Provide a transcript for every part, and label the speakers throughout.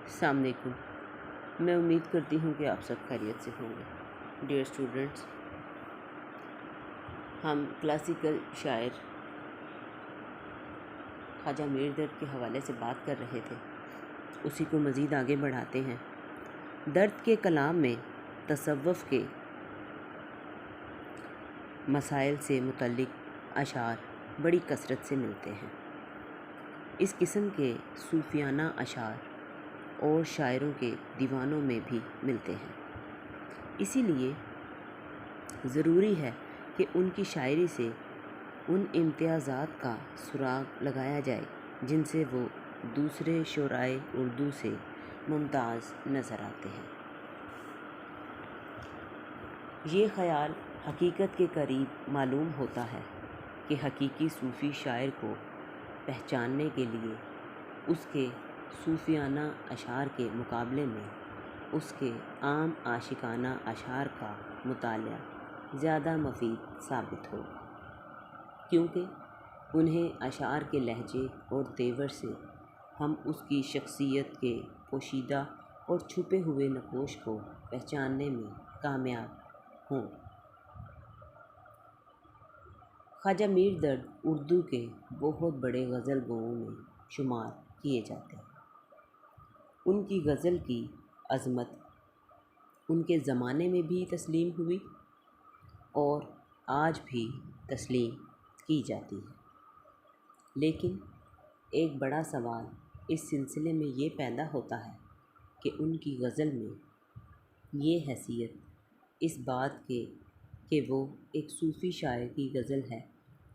Speaker 1: السلام علیکم۔ میں امید کرتی ہوں کہ آپ سب خیریت سے ہوں گے۔ ڈیئر اسٹوڈنٹس، ہم کلاسیکل شاعر خواجہ میر درد کے حوالے سے بات کر رہے تھے، اسی کو مزید آگے بڑھاتے ہیں۔ درد کے کلام میں تصوف کے مسائل سے متعلق اشعار بڑی کثرت سے ملتے ہیں۔ اس قسم کے صوفیانہ اشعار اور شاعروں کے دیوانوں میں بھی ملتے ہیں، اسی لیے ضروری ہے کہ ان کی شاعری سے ان امتیازات کا سراغ لگایا جائے جن سے وہ دوسرے شعرائے اردو سے ممتاز نظر آتے ہیں۔ یہ خیال حقیقت کے قریب معلوم ہوتا ہے کہ حقیقی صوفی شاعر کو پہچاننے کے لیے اس کے صوفیانہ اشعار کے مقابلے میں اس کے عام عاشقانہ اشعار کا مطالعہ زیادہ مفید ثابت ہوگا، کیونکہ انہیں اشعار کے لہجے اور تیور سے ہم اس کی شخصیت کے پوشیدہ اور چھپے ہوئے نقوش کو پہچاننے میں کامیاب ہوں۔ خواجہ میر درد اردو کے بہت بڑے غزل گوؤں میں شمار کیے جاتے ہیں۔ ان کی غزل کی عظمت ان کے زمانے میں بھی تسلیم ہوئی اور آج بھی تسلیم کی جاتی ہے، لیکن ایک بڑا سوال اس سلسلے میں یہ پیدا ہوتا ہے کہ ان کی غزل میں یہ حیثیت اس بات کے کہ وہ ایک صوفی شاعر کی غزل ہے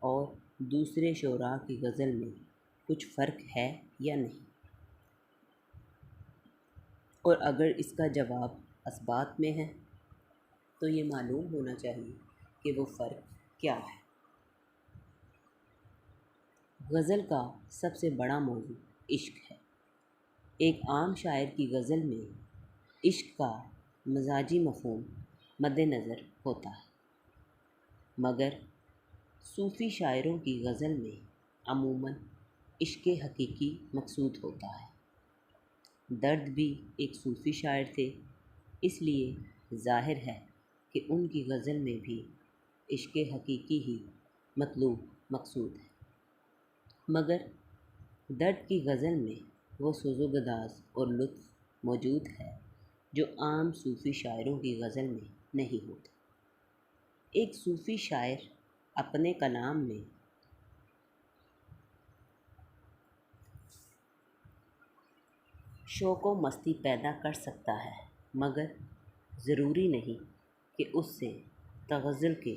Speaker 1: اور دوسرے شعراء کی غزل میں کچھ فرق ہے یا نہیں، اور اگر اس کا جواب اثبات میں ہے تو یہ معلوم ہونا چاہیے کہ وہ فرق کیا ہے۔ غزل کا سب سے بڑا موضوع عشق ہے۔ ایک عام شاعر کی غزل میں عشق کا مزاجی مفہوم مد نظر ہوتا ہے، مگر صوفی شاعروں کی غزل میں عموماً عشق حقیقی مقصود ہوتا ہے۔ درد بھی ایک صوفی شاعر تھے، اس لیے ظاہر ہے کہ ان کی غزل میں بھی عشق حقیقی ہی مطلوب مقصود ہے، مگر درد کی غزل میں وہ سوز و گداز اور لطف موجود ہے جو عام صوفی شاعروں کی غزل میں نہیں ہوتا۔ ایک صوفی شاعر اپنے کلام میں شوق و مستی پیدا کر سکتا ہے، مگر ضروری نہیں کہ اس سے تغزل کے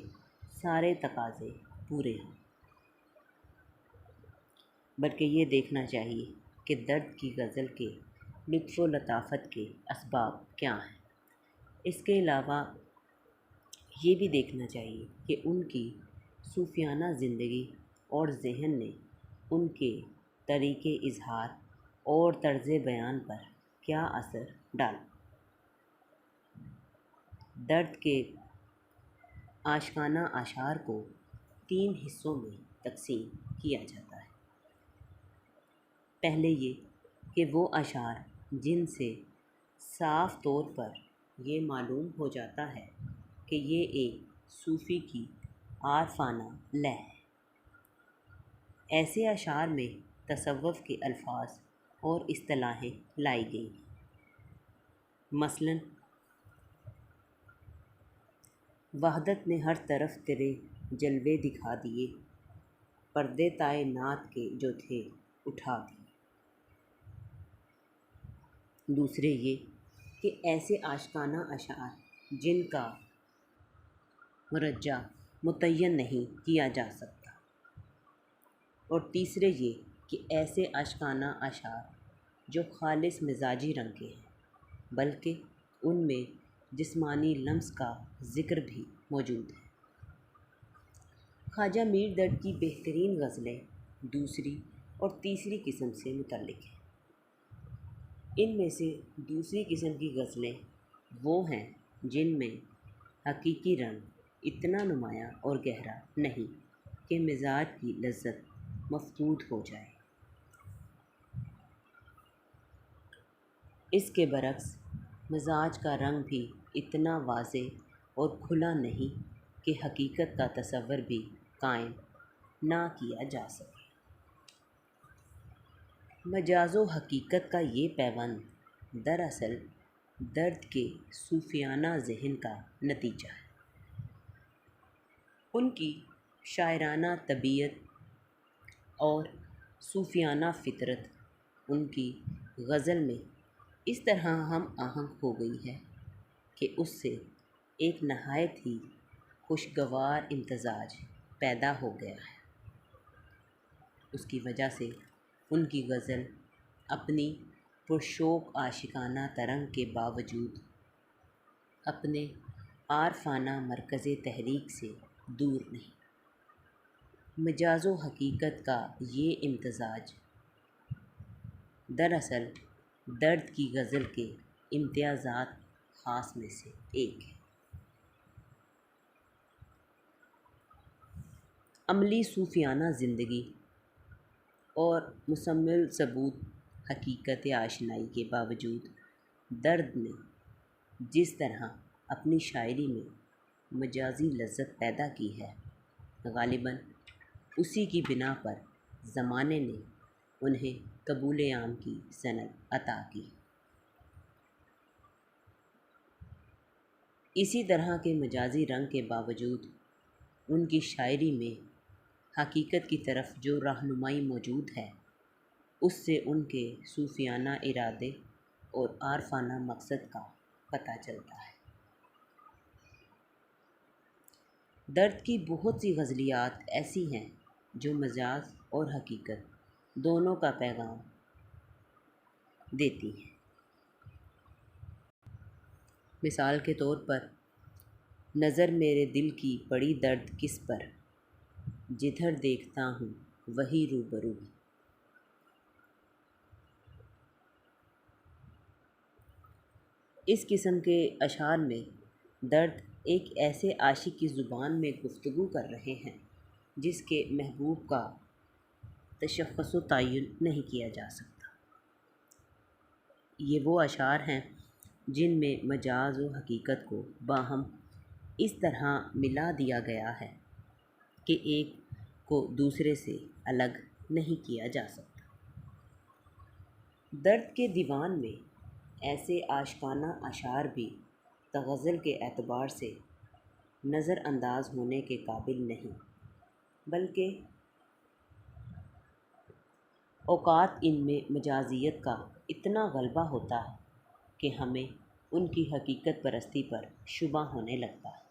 Speaker 1: سارے تقاضے پورے ہوں، بلکہ یہ دیکھنا چاہیے کہ درد کی غزل کے لطف و لطافت کے اسباب کیا ہیں۔ اس کے علاوہ یہ بھی دیکھنا چاہیے کہ ان کی صوفیانہ زندگی اور ذہن نے ان کے طریقے اظہار اور طرز بیان پر کیا اثر ڈالا۔ درد کے عاشقانہ اشعار کو 3 حصوں میں تقسیم کیا جاتا ہے۔ پہلے یہ کہ وہ اشعار جن سے صاف طور پر یہ معلوم ہو جاتا ہے کہ یہ ایک صوفی کی عارفانہ لہ ہے۔ ایسے اشعار میں تصوف کے الفاظ اور اصطلاحیں لائی گئی ہیں، مثلاً وحدت نے ہر طرف تیرے جلوے دکھا دیے، پردے تائے نعت کے جو تھے اٹھا دیے۔ دوسرے یہ کہ ایسے عاشقانہ اشعار جن کا مرجع متعین نہیں کیا جا سکتا، اور تیسرے یہ کہ ایسے عاشقانہ اشعار جو خالص مزاجی رنگ کے ہیں، بلکہ ان میں جسمانی لمس کا ذکر بھی موجود ہے۔ خواجہ میر درد کی بہترین غزلیں دوسری اور تیسری قسم سے متعلق ہیں۔ ان میں سے دوسری قسم کی غزلیں وہ ہیں جن میں حقیقی رنگ اتنا نمایاں اور گہرا نہیں کہ مزاج کی لذت مفقود ہو جائے۔ اس کے برعکس مزاج کا رنگ بھی اتنا واضح اور کھلا نہیں کہ حقیقت کا تصور بھی قائم نہ کیا جا سکے۔ مجاز و حقیقت کا یہ پیوند دراصل درد کے صوفیانہ ذہن کا نتیجہ ہے۔ ان کی شاعرانہ طبیعت اور صوفیانہ فطرت ان کی غزل میں اس طرح ہم آہنگ ہو گئی ہے کہ اس سے ایک نہایت ہی خوشگوار امتزاج پیدا ہو گیا ہے۔ اس کی وجہ سے ان کی غزل اپنی پرشوق عاشقانہ ترنگ کے باوجود اپنے عارفانہ مرکز تحریک سے دور نہیں۔ مجاز و حقیقت کا یہ امتزاج دراصل درد کی غزل کے امتیازات خاص میں سے ایک ہے۔ عملی صوفیانہ زندگی اور مکمل ثبوت حقیقت آشنائی کے باوجود درد نے جس طرح اپنی شاعری میں مجازی لذت پیدا کی ہے، غالباً اسی کی بنا پر زمانے نے انہیں قبول عام کی سند عطا کی۔ اسی طرح کے مجازی رنگ کے باوجود ان کی شاعری میں حقیقت کی طرف جو رہنمائی موجود ہے، اس سے ان کے صوفیانہ ارادے اور عارفانہ مقصد کا پتہ چلتا ہے۔ درد کی بہت سی غزلیات ایسی ہیں جو مجاز اور حقیقت دونوں کا پیغام دیتی ہیں۔ مثال کے طور پر نظر میرے دل کی پڑی درد کس پر، جدھر دیکھتا ہوں وہی روبرو۔ اس قسم کے اشعار میں درد ایک ایسے عاشق کی زبان میں گفتگو کر رہے ہیں جس کے محبوب کا تشخص و تعین نہیں کیا جا سکتا۔ یہ وہ اشعار ہیں جن میں مجاز و حقیقت کو باہم اس طرح ملا دیا گیا ہے کہ ایک کو دوسرے سے الگ نہیں کیا جا سکتا۔ درد کے دیوان میں ایسے عاشقانہ اشعار بھی غزل کے اعتبار سے نظر انداز ہونے کے قابل نہیں، بلکہ اوقات ان میں مجازیت کا اتنا غلبہ ہوتا ہے کہ ہمیں ان کی حقیقت پرستی پر شبہ ہونے لگتا ہے۔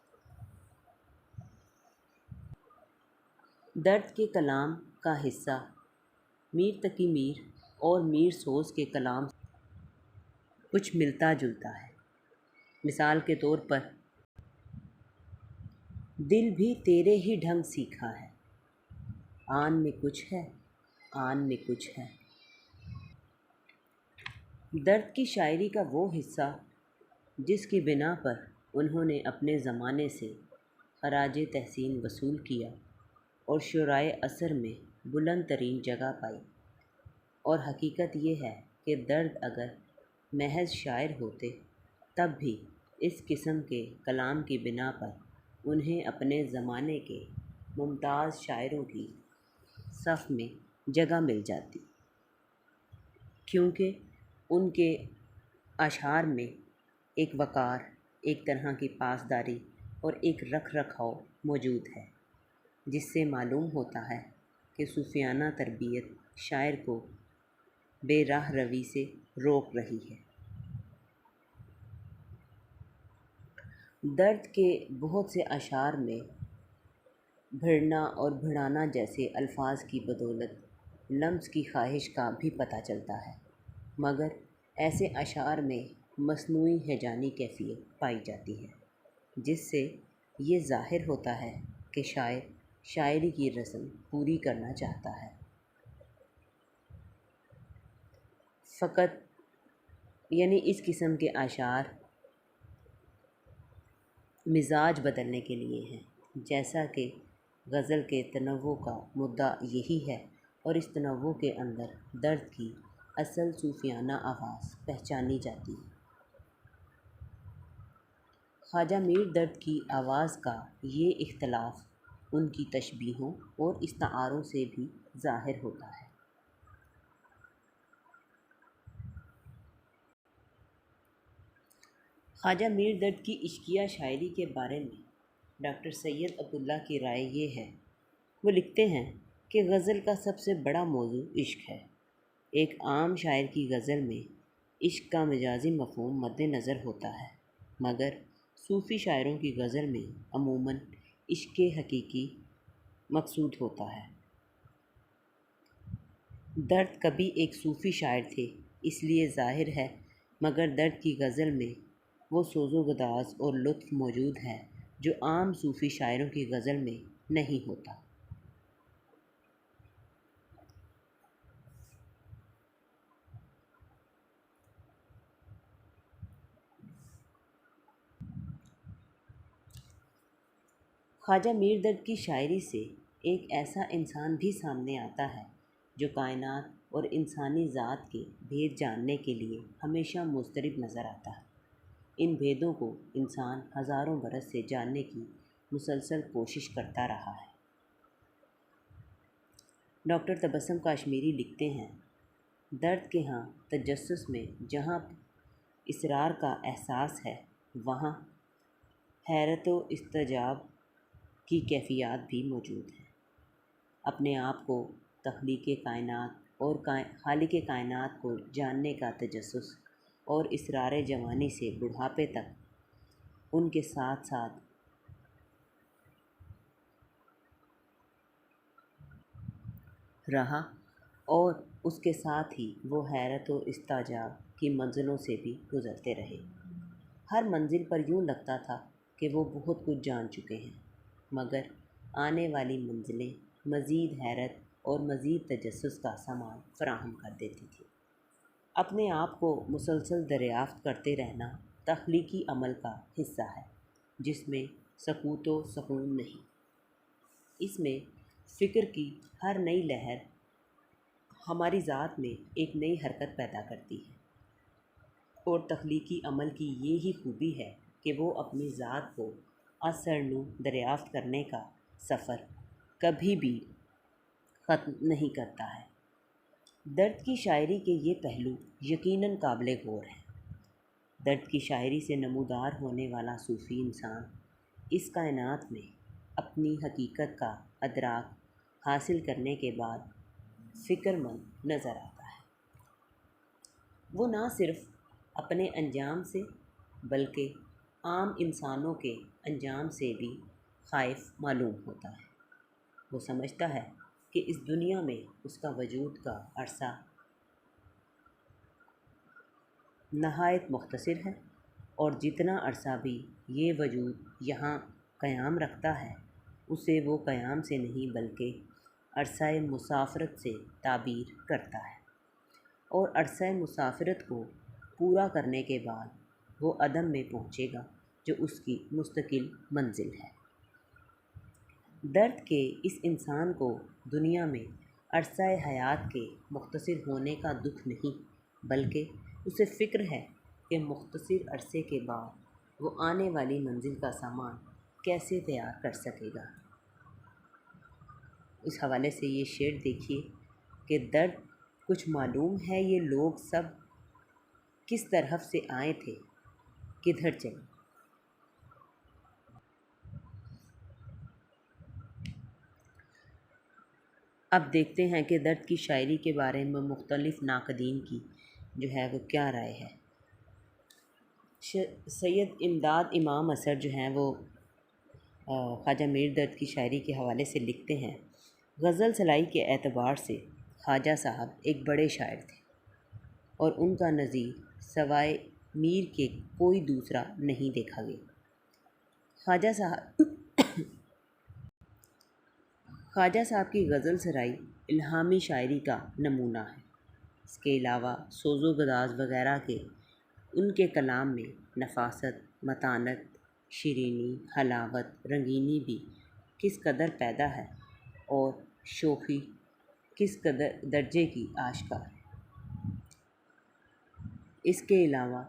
Speaker 1: درد کے کلام کا حصہ میر تقی میر اور میر سوز کے کلام سے کچھ ملتا جلتا ہے۔ مثال کے طور پر دل بھی تیرے ہی ڈھنگ سیکھا ہے، آن میں کچھ ہے، آن میں کچھ ہے۔ درد کی شاعری کا وہ حصہ جس کی بنا پر انہوں نے اپنے زمانے سے خراج تحسین وصول کیا اور شعرائے عصر میں بلند ترین جگہ پائی، اور حقیقت یہ ہے کہ درد اگر محض شاعر ہوتے تب بھی اس قسم کے کلام کی بنا پر انہیں اپنے زمانے کے ممتاز شاعروں کی صف میں جگہ مل جاتی، کیونکہ ان کے اشعار میں ایک وقار، ایک طرح کی پاسداری اور ایک رکھ رکھاؤ موجود ہے، جس سے معلوم ہوتا ہے کہ صوفیانہ تربیت شاعر کو بے راہ روی سے روک رہی ہے۔ درد کے بہت سے اشعار میں بھڑنا اور بھڑانا جیسے الفاظ کی بدولت لمس کی خواہش کا بھی پتہ چلتا ہے، مگر ایسے اشعار میں مصنوعی ہیجانی کیفیت پائی جاتی ہے، جس سے یہ ظاہر ہوتا ہے کہ شاعر شاعری کی رسم پوری کرنا چاہتا ہے، فقط یعنی اس قسم کے اشعار مزاج بدلنے کے لیے ہیں، جیسا کہ غزل کے تنوع کا مدعا یہی ہے اور اس تنوع کے اندر درد کی اصل صوفیانہ آواز پہچانی جاتی ہے۔ خواجہ میر درد کی آواز کا یہ اختلاف ان کی تشبیہوں اور استعاروں سے بھی ظاہر ہوتا ہے۔ خواجہ میر درد کی عشقیہ شاعری کے بارے میں ڈاکٹر سید عبداللہ کی رائے یہ ہے۔ وہ لکھتے ہیں کہ غزل کا سب سے بڑا موضوع عشق ہے۔ ایک عام شاعر کی غزل میں عشق کا مجازی مفہوم مد نظر ہوتا ہے، مگر صوفی شاعروں کی غزل میں عموماً عشق حقیقی مقصود ہوتا ہے۔ درد کبھی ایک صوفی شاعر تھے، اس لیے ظاہر ہے، مگر درد کی غزل میں وہ سوز و گداز اور لطف موجود ہے جو عام صوفی شاعروں کی غزل میں نہیں ہوتا۔ خواجہ میر درد کی شاعری سے ایک ایسا انسان بھی سامنے آتا ہے جو کائنات اور انسانی ذات کے بھید جاننے کے لیے ہمیشہ مضطرب نظر آتا ہے۔ ان بھیدوں کو انسان ہزاروں برس سے جاننے کی مسلسل کوشش کرتا رہا ہے۔ ڈاکٹر تبسم کاشمیری لکھتے ہیں، درد کے ہاں تجسس میں جہاں اسرار کا احساس ہے، وہاں حیرت و اضطجاب کی کیفیات بھی موجود ہیں۔ اپنے آپ کو تخلیق کائنات اور خالق کائنات کو جاننے کا تجسس اور اسرار جوانی سے بڑھاپے تک ان کے ساتھ ساتھ رہا، اور اس کے ساتھ ہی وہ حیرت و اضطجاب کی منزلوں سے بھی گزرتے رہے۔ ہر منزل پر یوں لگتا تھا کہ وہ بہت کچھ جان چکے ہیں، مگر آنے والی منزلیں مزید حیرت اور مزید تجسس کا سامان فراہم کر دیتی تھیں۔ اپنے آپ کو مسلسل دریافت کرتے رہنا تخلیقی عمل کا حصہ ہے، جس میں سکوت و سکون نہیں۔ اس میں فکر کی ہر نئی لہر ہماری ذات میں ایک نئی حرکت پیدا کرتی ہے، اور تخلیقی عمل کی یہی خوبی ہے کہ وہ اپنی ذات کو ازسرنو دریافت کرنے کا سفر کبھی بھی ختم نہیں کرتا ہے۔ درد کی شاعری کے یہ پہلو یقیناً قابل غور ہیں۔ درد کی شاعری سے نمودار ہونے والا صوفی انسان اس کائنات میں اپنی حقیقت کا ادراک حاصل کرنے کے بعد فکر مند نظر آتا ہے۔ وہ نہ صرف اپنے انجام سے بلکہ عام انسانوں کے انجام سے بھی خائف معلوم ہوتا ہے۔ وہ سمجھتا ہے کہ اس دنیا میں اس کا وجود کا عرصہ نہایت مختصر ہے، اور جتنا عرصہ بھی یہ وجود یہاں قیام رکھتا ہے، اسے وہ قیام سے نہیں بلکہ عرصہ مسافرت سے تعبیر کرتا ہے، اور عرصہ مسافرت کو پورا کرنے کے بعد وہ عدم میں پہنچے گا جو اس کی مستقل منزل ہے۔ درد کے اس انسان کو دنیا میں عرصہ حیات کے مختصر ہونے کا دکھ نہیں، بلکہ اسے فکر ہے کہ مختصر عرصے کے بعد وہ آنے والی منزل کا سامان کیسے تیار کر سکے گا۔ اس حوالے سے یہ شعر دیکھیے کہ درد کچھ معلوم ہے یہ لوگ سب کس طرف سے آئے تھے، کدھر چلے۔ اب دیکھتے ہیں کہ درد کی شاعری کے بارے میں مختلف ناقدین کی جو ہے وہ کیا رائے ہے۔ سید امداد امام اثر جو ہیں وہ خواجہ میر درد کی شاعری کے حوالے سے لکھتے ہیں، غزل سلائی کے اعتبار سے خواجہ صاحب ایک بڑے شاعر تھے، اور ان کا نظیر سوائے میر کے کوئی دوسرا نہیں دیکھا گیا۔ خواجہ صاحب کی غزل سرائی الہامی شاعری کا نمونہ ہے۔ اس کے علاوہ سوز و گداز وغیرہ کے ان کے کلام میں نفاست، متانت، شیرینی، حلاوت، رنگینی بھی کس قدر پیدا ہے، اور شوخی کس قدر درجے کی آشکار ہے۔ اس کے علاوہ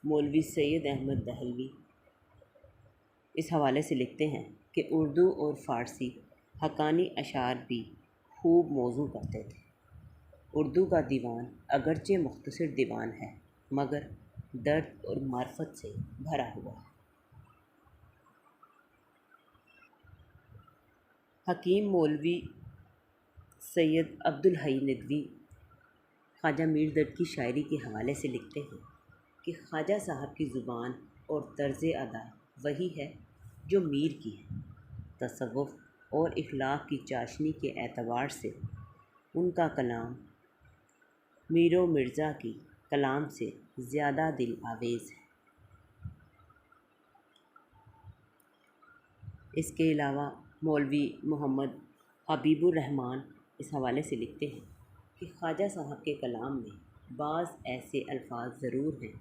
Speaker 1: مولوی سید احمد دہلوی اس حوالے سے لکھتے ہیں کہ اردو اور فارسی حقانی اشعار بھی خوب موزوں کرتے تھے۔ اردو کا دیوان اگرچہ مختصر دیوان ہے مگر درد اور معرفت سے بھرا ہوا ہے۔ حکیم مولوی سید عبدالحی ندوی خواجہ میر درد کی شاعری کے حوالے سے لکھتے ہیں کہ خواجہ صاحب کی زبان اور طرز ادا وہی ہے جو میر کی ہے۔ تصوف اور اخلاق کی چاشنی کے اعتبار سے ان کا کلام میر و مرزا کی کلام سے زیادہ دل آویز ہے۔ اس کے علاوہ مولوی محمد حبیب الرحمن اس حوالے سے لکھتے ہیں کہ خواجہ صاحب کے کلام میں بعض ایسے الفاظ ضرور ہیں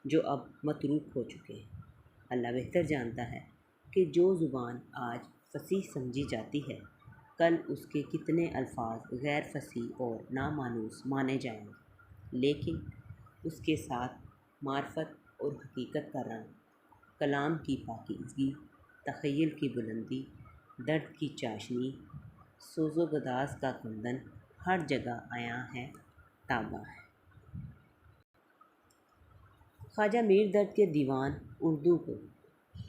Speaker 1: جو اب متروک ہو چکے ہیں۔ اللہ بہتر جانتا ہے کہ جو زبان آج فصیح سمجھی جاتی ہے کل اس کے کتنے الفاظ غیر فصیح اور نامانوس مانے جائیں گے، لیکن اس کے ساتھ معرفت اور حقیقت کا رنگ، کلام کی پاکیزگی، تخیل کی بلندی، درد کی چاشنی، سوز و گداز کا کندن ہر جگہ عیاں ہے، تاباں ہے۔ خواجہ میر درد کے دیوان اردو کو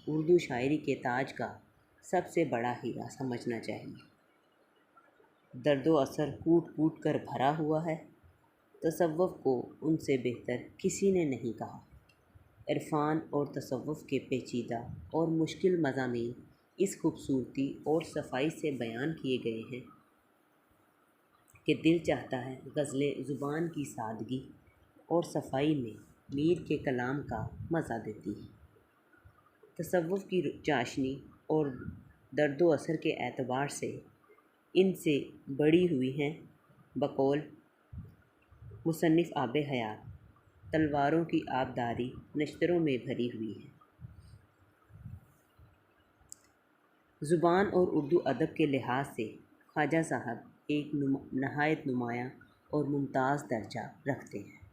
Speaker 1: اردو شاعری کے تاج کا سب سے بڑا ہیرا سمجھنا چاہیے۔ درد و اثر کوٹ کوٹ کر بھرا ہوا ہے۔ تصوف کو ان سے بہتر کسی نے نہیں کہا۔ عرفان اور تصوف کے پیچیدہ اور مشکل مضامین اس خوبصورتی اور صفائی سے بیان کیے گئے ہیں کہ دل چاہتا ہے غزلیں زبان کی سادگی اور صفائی میں میر کے کلام کا مزہ دیتی ہیں۔ تصوف کی چاشنی اور درد و اثر کے اعتبار سے ان سے بڑی ہوئی ہیں۔ بقول مصنف آب حیات، تلواروں کی آبداری نشتروں میں بھری ہوئی ہے۔ زبان اور اردو ادب کے لحاظ سے خواجہ صاحب ایک نہایت نمایاں اور ممتاز درجہ رکھتے ہیں۔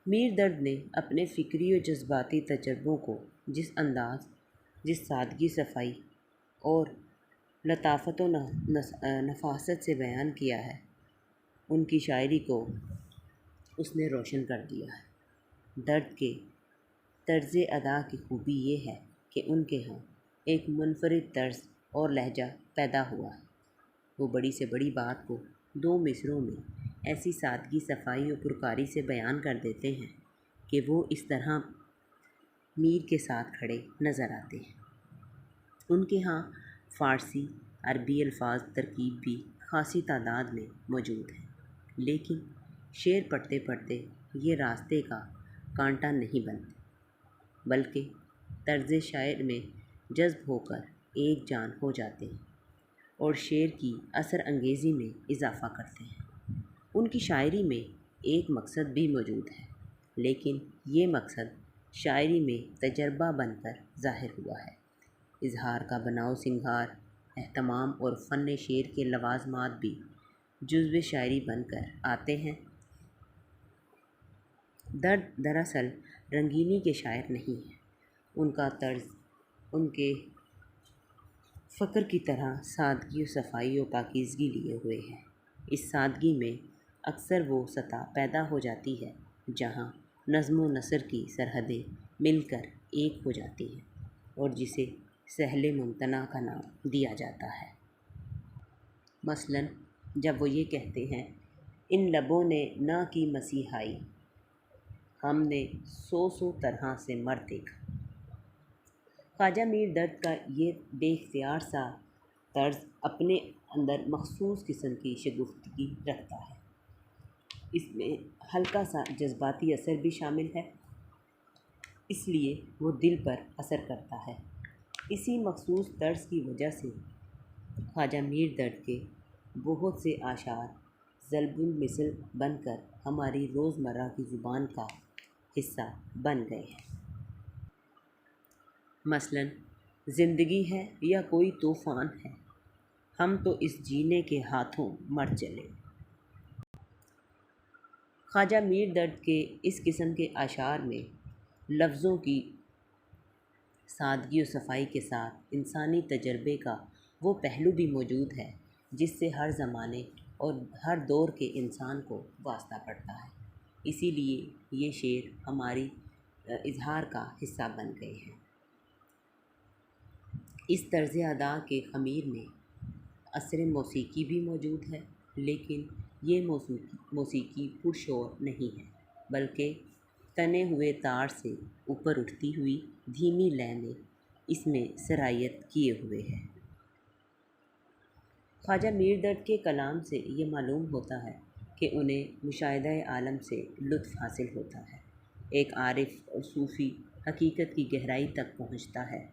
Speaker 1: میر درد نے اپنے فکری و جذباتی تجربوں کو جس انداز، جس سادگی، صفائی اور لطافت و نفاست سے بیان کیا ہے، ان کی شاعری کو اس نے روشن کر دیا ہے۔ درد کے طرز ادا کی خوبی یہ ہے کہ ان کے ہاں ایک منفرد طرز اور لہجہ پیدا ہوا ہے۔ وہ بڑی سے بڑی بات کو دو مصرعوں میں ایسی سادگی، صفائی و پرکاری سے بیان کر دیتے ہیں کہ وہ اس طرح میر کے ساتھ کھڑے نظر آتے ہیں۔ ان کے ہاں فارسی عربی الفاظ ترکیب بھی خاصی تعداد میں موجود ہے، لیکن شعر پڑھتے پڑھتے یہ راستے کا کانٹا نہیں بنتے، بلکہ طرز شاعر میں جذب ہو کر ایک جان ہو جاتے ہیں اور شعر کی اثر انگیزی میں اضافہ کرتے ہیں۔ ان کی شاعری میں ایک مقصد بھی موجود ہے، لیکن یہ مقصد شاعری میں تجربہ بن کر ظاہر ہوا ہے۔ اظہار کا بناؤ سنگار، اہتمام اور فن شعر کے لوازمات بھی جزو شاعری بن کر آتے ہیں۔ درد دراصل رنگینی کے شاعر نہیں ہیں۔ ان کا طرز ان کے فکر کی طرح سادگی و صفائی و پاکیزگی لیے ہوئے ہے۔ اس سادگی میں اکثر وہ سطح پیدا ہو جاتی ہے جہاں نظم و نثر کی سرحدیں مل کر ایک ہو جاتی ہیں اور جسے سہل ممتنع کا نام دیا جاتا ہے۔ مثلاً جب وہ یہ کہتے ہیں، ان لبوں نے نہ کی مسیحائی، ہم نے سو سو طرح سے مرد دیکھا۔ خواجہ میر درد کا یہ بے اختیار سا طرز اپنے اندر مخصوص قسم کی شگفتگی رکھتا ہے۔ اس میں ہلکا سا جذباتی اثر بھی شامل ہے، اس لیے وہ دل پر اثر کرتا ہے۔ اسی مخصوص طرز کی وجہ سے خواجہ میر درد کے بہت سے اشعار ضرب المثل بن کر ہماری روزمرہ کی زبان کا حصہ بن گئے ہیں۔ مثلاً زندگی ہے یا کوئی طوفان ہے، ہم تو اس جینے کے ہاتھوں مر چلے۔ خواجہ میر درد کے اس قسم کے اشعار میں لفظوں کی سادگی و صفائی کے ساتھ انسانی تجربے کا وہ پہلو بھی موجود ہے جس سے ہر زمانے اور ہر دور کے انسان کو واسطہ پڑتا ہے۔ اسی لیے یہ شعر ہماری اظہار کا حصہ بن گئے ہیں۔ اس طرز ادا کے خمیر میں اثر موسیقی بھی موجود ہے، لیکن یہ موسیقی پرشور نہیں ہے، بلکہ تنے ہوئے تار سے اوپر اٹھتی ہوئی دھیمی لے میں اس میں سرایت کیے ہوئے ہے۔ خواجہ میر درد کے کلام سے یہ معلوم ہوتا ہے کہ انہیں مشاہدہ عالم سے لطف حاصل ہوتا ہے۔ ایک عارف اور صوفی حقیقت کی گہرائی تک پہنچتا ہے۔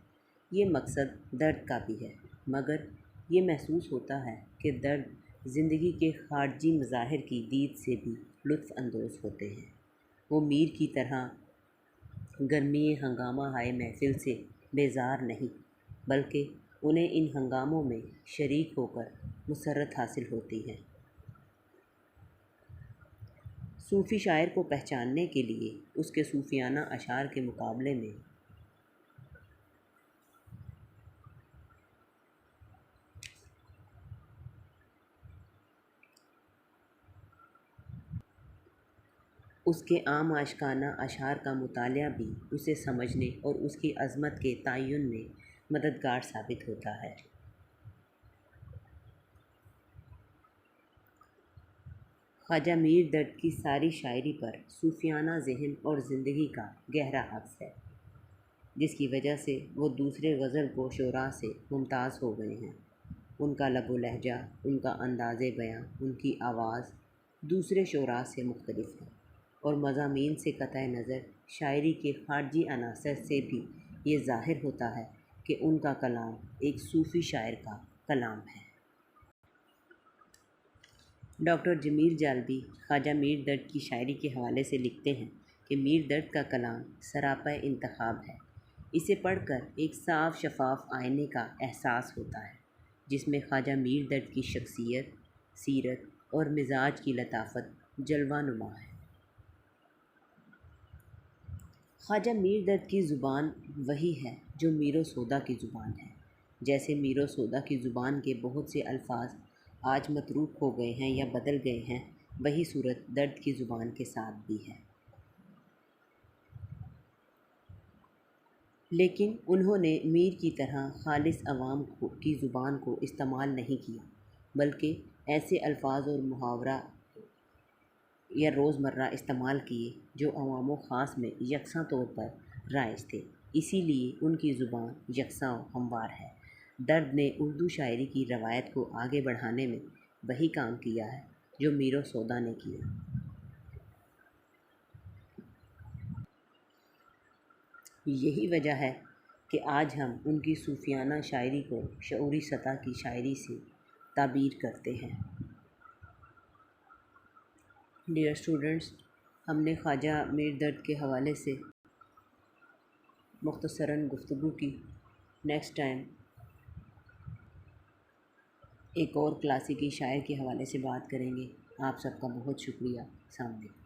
Speaker 1: یہ مقصد درد کا بھی ہے، مگر یہ محسوس ہوتا ہے کہ درد زندگی کے خارجی مظاہر کی دید سے بھی لطف اندوز ہوتے ہیں۔ وہ میر کی طرح گرمی ہنگامہ ہائے محفل سے بیزار نہیں، بلکہ انہیں ان ہنگاموں میں شریک ہو کر مسرت حاصل ہوتی ہے۔ صوفی شاعر کو پہچاننے کے لیے اس کے صوفیانہ اشعار کے مقابلے میں اس کے عام عاشقانہ اشعار کا مطالعہ بھی اسے سمجھنے اور اس کی عظمت کے تعین میں مددگار ثابت ہوتا ہے۔ خواجہ میر درد کی ساری شاعری پر صوفیانہ ذہن اور زندگی کا گہرا عکس ہے، جس کی وجہ سے وہ دوسرے غزل گو شعراء سے ممتاز ہو گئے ہیں۔ ان کا لب و لہجہ، ان کا انداز بیاں، ان کی آواز دوسرے شعراء سے مختلف ہے، اور مضامین سے قطع نظر شاعری کے خارجی عناصر سے بھی یہ ظاہر ہوتا ہے کہ ان کا کلام ایک صوفی شاعر کا کلام ہے۔ ڈاکٹر جمیل جالبی خواجہ میر درد کی شاعری کے حوالے سے لکھتے ہیں کہ میر درد کا کلام سراپا انتخاب ہے۔ اسے پڑھ کر ایک صاف شفاف آئینے کا احساس ہوتا ہے، جس میں خواجہ میر درد کی شخصیت، سیرت اور مزاج کی لطافت جلوہ نما ہے۔ خواجہ میر درد کی زبان وہی ہے جو میر و سودا کی زبان ہے۔ جیسے میر و سودا کی زبان کے بہت سے الفاظ آج متروک ہو گئے ہیں یا بدل گئے ہیں، وہی صورت درد کی زبان کے ساتھ بھی ہے۔ لیکن انہوں نے میر کی طرح خالص عوام کی زبان کو استعمال نہیں کیا، بلکہ ایسے الفاظ اور محاورہ یا روزمرہ استعمال کیے جو عوام و خاص میں یکساں طور پر رائج تھے۔ اسی لیے ان کی زبان یکساں و ہموار ہے۔ درد نے اردو شاعری کی روایت کو آگے بڑھانے میں وہی کام کیا ہے جو میر و سودا نے کیا۔ یہی وجہ ہے کہ آج ہم ان کی صوفیانہ شاعری کو شعوری سطح کی شاعری سے تعبیر کرتے ہیں۔ ڈیئر اسٹوڈنٹس، ہم نے خواجہ میر درد کے حوالے سے مختصراً گفتگو کی۔ نیکسٹ ٹائم ایک اور کلاسیکی شاعر کے حوالے سے بات کریں گے۔ آپ سب کا بہت شکریہ۔ السلام علیکم۔